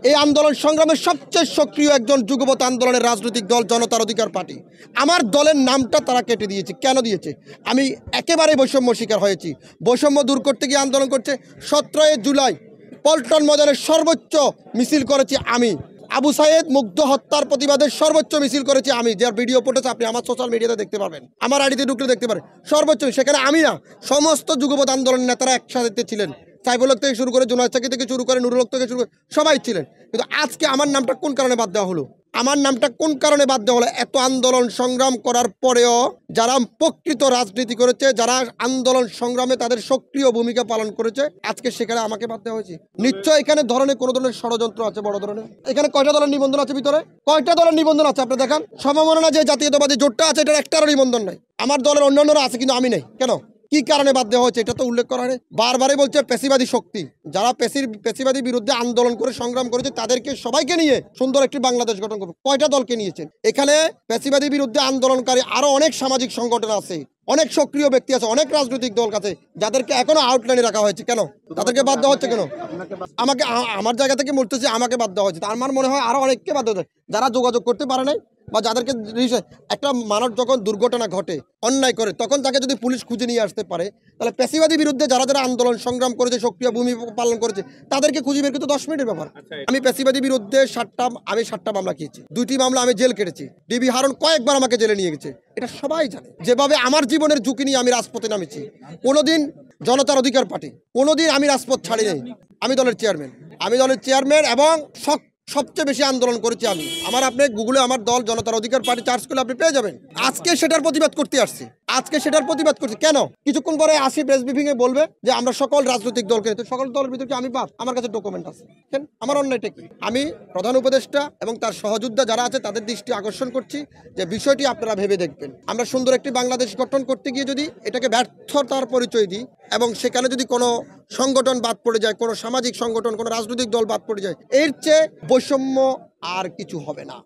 এই আন্দোলন সংগ্রামের সবচেয়ে সক্রিয় একজন যুগপৎ আন্দোলনের রাজনৈতিক দল জনতার অধিকার পার্টি। আমার দলের নামটা তারা কেটে দিয়েছে। কেন দিয়েছে? আমি একেবারে বৈষম্য শিকার হয়েছি। বৈষম্য দূর করতে গিয়ে আন্দোলন করছে। 17 জুলাই পল্টন ময়দানের সর্বোচ্চ মিছিল করেছি আমি। আবু সাইদ মুগ্ধ হত্যার প্রতিবাদে সর্বোচ্চ মিছিল করেছি আমি, যার ভিডিও ফুটেজ আপনি আমার সোশ্যাল মিডিয়াতে দেখতে পারবেন, আমার আইডিতে ঢুকলে দেখতে পারেন। সর্বোচ্চ সেখানে আমি না, সমস্ত যুগপৎ আন্দোলনের নেতারা একসাথে ছিলেন। সাইফুল হক থেকে শুরু করে জুনায়েদ সাকি থেকে শুরু করে নুরুল হক থেকে শুরু করে সবাই ছিলেন। কিন্তু আজকে আমার নামটা কোন কারণে বাদ দেওয়া হলো? আমার নামটা কোন কারণে বাদ দেওয়া হলো? এত আন্দোলন সংগ্রাম করার পরেও যারা প্রকৃত রাজনীতি করেছে, যারা আন্দোলন সংগ্রামে তাদের সক্রিয় ভূমিকা পালন করেছে, আজকে সেখানে আমাকে বাদ দেওয়া হয়েছে। নিশ্চয় এখানে ধরনের কোনো ধরনের ষড়যন্ত্র আছে, বড় ধরনের। এখানে কয়টা দলের নিবন্ধন আছে ভিতরে? কয়টা দলের নিবন্ধন আছে আপনি দেখান। সমমনা যে জাতীয়তাবাদী জোটটা আছে, এটার একটারও নিবন্ধন নাই। আমার দলের অন্যান্যরা আছে কিন্তু আমি নেই। কেন? কি কারণে বাদ দেওয়া হয়েছে এটা তো উল্লেখ করা নেই। বারবারই বলছে পেশিবাদী শক্তি, যারা পেশিবাদী বিরুদ্ধে আন্দোলন করে সংগ্রাম করেছে তাদেরকে সবাইকে নিয়ে সুন্দর একটি বাংলাদেশ গঠন করবে। কয়টা দলকে নিয়েছেন? এখানে পেশিবাদী বিরুদ্ধে আন্দোলনকারী আরো অনেক সামাজিক সংগঠন আছে, অনেক সক্রিয় ব্যক্তি আছে, অনেক রাজনৈতিক দল আছে, যাদেরকে এখনো আউটলাইনে রাখা হয়েছে। কেন তাদেরকে বাদ দেওয়া হচ্ছে? কেন আমাকে, আমার জায়গা থেকে বলতেছি আমাকে বাদ দেওয়া হচ্ছে। আমার মনে হয় আরো অনেককে বাদ দেওয়া, যারা যোগাযোগ করতে পারে নাই বা যাদেরকে একটা মানুষ যখন দুর্ঘটনা ঘটে, অন্যায় করে, তখন তাকে যদি পুলিশ খুঁজে নিয়ে আসতে পারে, তাহলে পেশিবাদী বিরুদ্ধে যারা যারা আন্দোলন সংগ্রাম করেছে, সক্রিয় ভূমিকা পালন করেছে, তাদেরকে খুঁজে বের করতে 10 মিনিটের ব্যাপার। আমি পেশিবাদী বিরুদ্ধে 7টা মামলা খেয়েছি, 2টি মামলা আমি জেল কেটেছি। ডিবি হারুন কয়েকবার আমাকে জেলে নিয়ে গেছে, এটা সবাই জানে। যেভাবে আমার জীবনের ঝুঁকি নিয়ে আমি রাজপথে নামেছি, কোনোদিন জনতার অধিকার পার্টি, কোনোদিন আমি রাজপথ ছাড়ি নাই। আমি দলের চেয়ারম্যান এবং সবচেয়ে বেশি আন্দোলন করেছি আমি। আপনি গুগলে আমার দল জনতার অধিকার পার্টি চার্জ করলে আপনি পেয়ে যাবেন। আজকে সেটার প্রতিবাদ করতে আসছি, করছি। কেন? কিছুক্ষণ পরে আসি প্রেস ব্রিফিং এ বলবে যে আমরা সকল রাজনৈতিক দলকে, তো সকল দলের ভিতরে আমি বাদ? আমার কাছে ডকুমেন্ট আছে। আমার অন্যায়টা কি? আমি প্রধান উপদেষ্টা এবং তার সহযোদ্ধা যারা আছে তাদের দৃষ্টি আকর্ষণ করছি যে বিষয়টি আপনারা ভেবে দেখবেন। আমরা সুন্দর একটি বাংলাদেশ গঠন করতে গিয়ে যদি এটাকে ব্যর্থতার পরিচয় দিই এবং সেখানে যদি কোনো সংগঠন বাদ পড়ে যায়, কোনো সামাজিক সংগঠন, কোনো রাজনৈতিক দল বাদ পড়ে যায়, এর চেয়ে বৈষম্য আর কিছু হবে না।